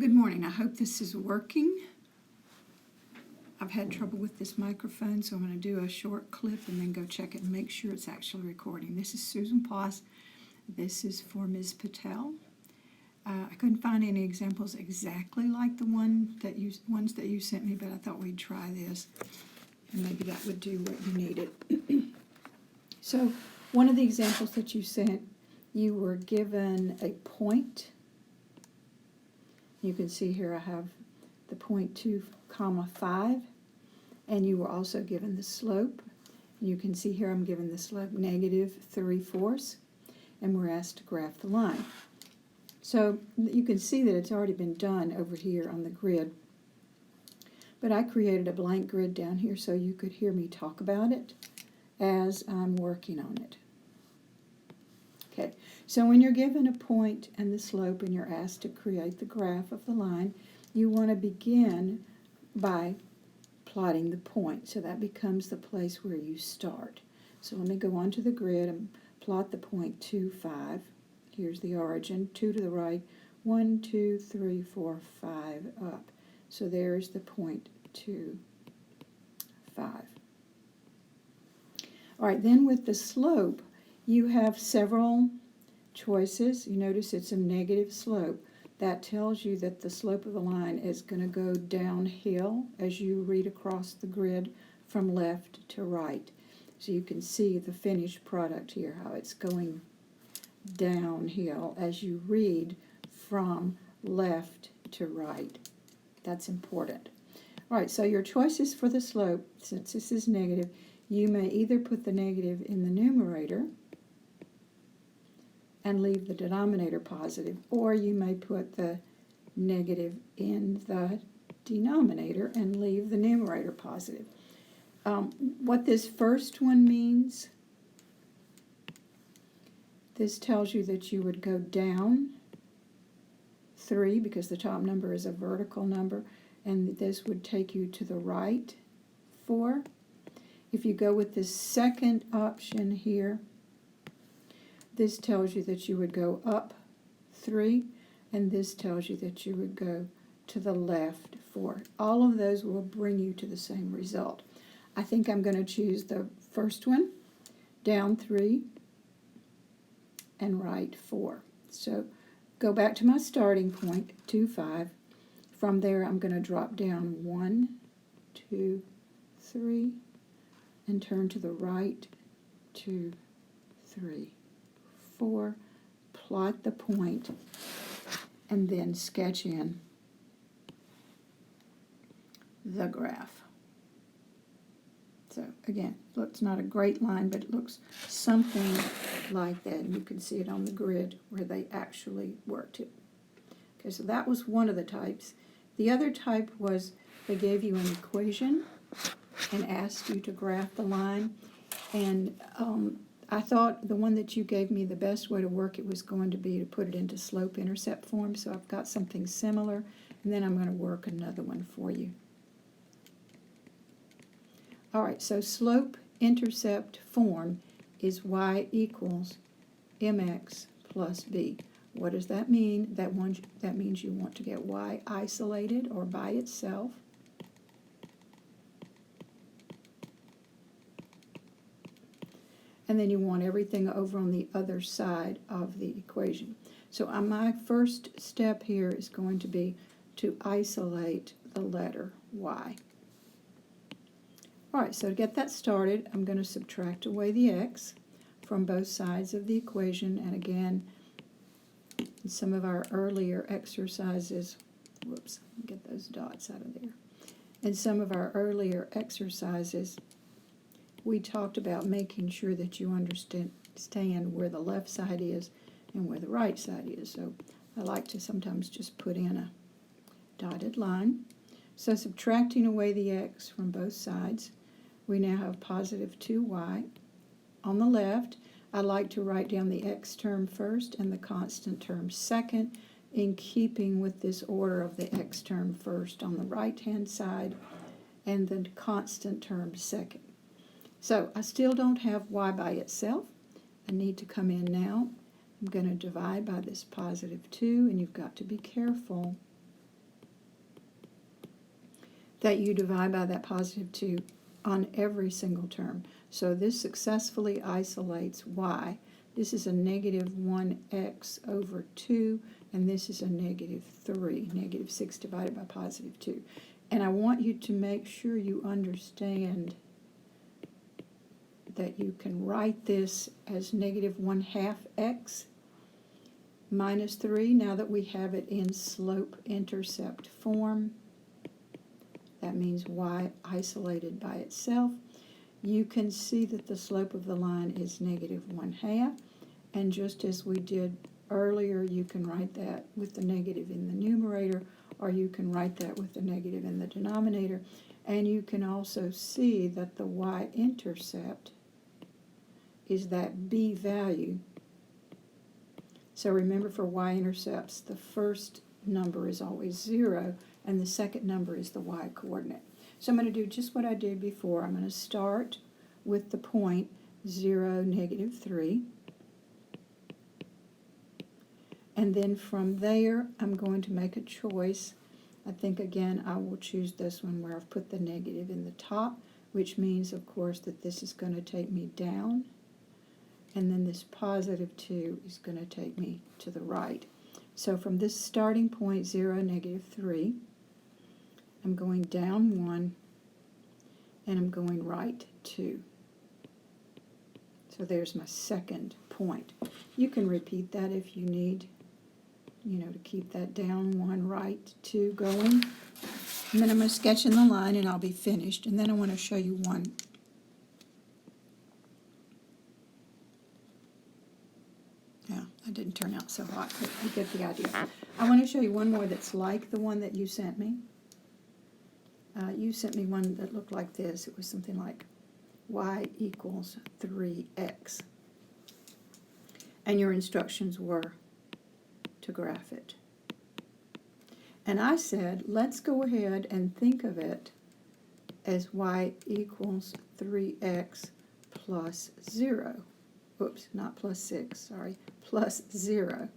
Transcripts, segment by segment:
Good morning. I hope this is working. I've had trouble with this microphone, so I'm going to do a short clip and then go check it and make sure it's actually recording. This is Susan Ploss. This is for Ms. Patel. I couldn't find any examples exactly like the ones that you sent me, but I thought we'd try this, and maybe that would do what you needed. So one of the examples that you sent, you were given a point. You can see here I have the point 2, 5, and you were also given the slope. You can see here I'm given the slope -3/4, and we're asked to graph the line. So you can see that it's already been done over here on the grid, but I created a blank grid down here so you could hear me talk about it as I'm working on it. Okay, so when you're given a point and the slope and you're asked to create the graph of the line, you want to begin by plotting the point. So that becomes the place where you start. So let me go onto the grid and plot the point 2, 5. Here's the origin, 2 to the right, 1, 2, 3, 4, 5 up. So there's the point 2, 5. All right, then with the slope, you have several choices. You notice it's a negative slope. That tells you that the slope of the line is going to go downhill as you read across the grid from left to right. So you can see the finished product here, how it's going downhill as you read from left to right. That's important. All right, so your choices for the slope, since this is negative, you may either put the negative in the numerator and leave the denominator positive, or you may put the negative in the denominator and leave the numerator positive. What this first one means, this tells you that you would go down 3 because the top number is a vertical number, and this would take you to the right 4. If you go with the second option here, this tells you that you would go up 3, and this tells you that you would go to the left 4. All of those will bring you to the same result. I think I'm going to choose the first one, down 3 and right 4. So go back to my starting point, 2, 5. From there I'm going to drop down 1, 2, 3, and turn to the right, 2, 3, 4, plot the point, and then sketch in the graph. So again, it's not a great line, but it looks something like that, and you can see it on the grid where they actually worked it. Okay, so that was one of the types. The other type was they gave you an equation and asked you to graph the line, and I thought the one that you gave me, the best way to work it was going to be to put it into slope-intercept form, so I've got something similar, and then I'm going to work another one for you. All right, so slope-intercept form is y equals mx plus b. What does that mean? That means you want to get y isolated or by itself. And then you want everything over on the other side of the equation. So my first step here is going to be to isolate the letter y. All right, so to get that started, I'm going to subtract away the x from both sides of the equation. And again, in some of our earlier exercises, whoops, get those dots out of there. In some of our earlier exercises, we talked about making sure that you understand where the left side is and where the right side is. So I like to sometimes just put in a dotted line. So subtracting away the x from both sides, we now have positive 2y. On the left, I like to write down the x term first and the constant term second, in keeping with this order of the x term first on the right-hand side and the constant term second. So I still don't have y by itself. I need to come in now. I'm going to divide by this positive 2, and you've got to be careful that you divide by that positive 2 on every single term. So this successfully isolates y. This is a negative 1x over 2, and this is a negative 3, negative 6 divided by positive 2. And I want you to make sure you understand that you can write this as negative 1/2 x minus 3, now that we have it in slope-intercept form. That means y isolated by itself. You can see that the slope of the line is negative 1/2, and just as we did earlier, you can write that with the negative in the numerator, or you can write that with the negative in the denominator. And you can also see that the y-intercept is that b value. So remember, for y-intercepts, the first number is always 0, and the second number is the y-coordinate. So I'm going to do just what I did before. I'm going to start with the point 0, negative 3. And then from there, I'm going to make a choice. I think, again, I will choose this one where I've put the negative in the top, which means, of course, that this is going to take me down. And then this positive 2 is going to take me to the right. So from this starting point, 0, negative 3, I'm going down 1, and I'm going right 2. So there's my second point. You can repeat that if you need, to keep that down 1, right 2 going. And then I'm going to sketch in the line, and I'll be finished. And then I want to show you one. Yeah, that didn't turn out so hot, but you get the idea. I want to show you one more that's like the one that you sent me. You sent me one that looked like this. It was something like y equals 3x. And your instructions were to graph it. And I said, let's go ahead and think of it as y equals 3x plus 0. Whoops, not plus 6, sorry, plus 0.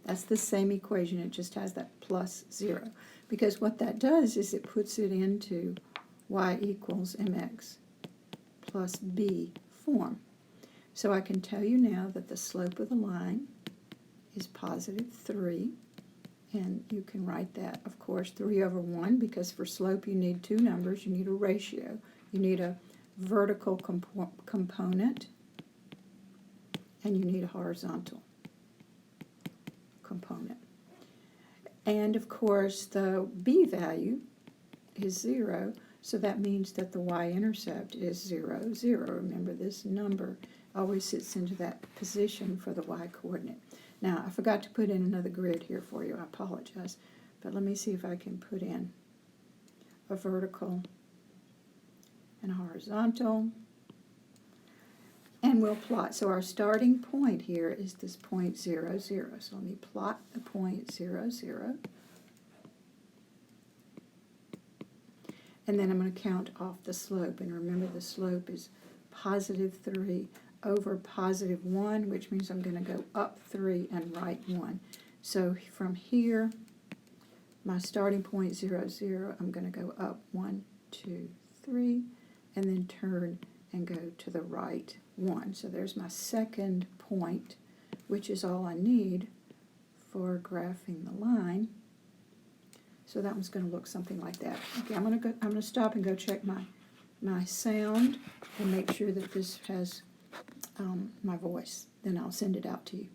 That's the same equation, it just has that plus 0. Because what that does is it puts it into y equals mx plus b form. So I can tell you now that the slope of the line is positive 3, and you can write that, of course, 3 over 1, because for slope you need two numbers, you need a ratio. You need a vertical component, and you need a horizontal component. And of course the b value is 0, so that means that the y-intercept is 0, 0. Remember, this number always sits into that position for the y-coordinate. Now, I forgot to put in another grid here for you. I apologize. But let me see if I can put in a vertical and a horizontal. And we'll plot. So our starting point here is this point 0, 0. So let me plot the point 0, 0. And then I'm going to count off the slope. And remember, the slope is positive 3 over positive 1, which means I'm going to go up 3 and right 1. So from here, my starting point 0, 0, I'm going to go up 1, 2, 3, and then turn and go to the right 1. So there's my second point, which is all I need for graphing the line. So that one's going to look something like that. Okay, I'm going to stop and go check my sound and make sure that this has my voice. Then I'll send it out to you.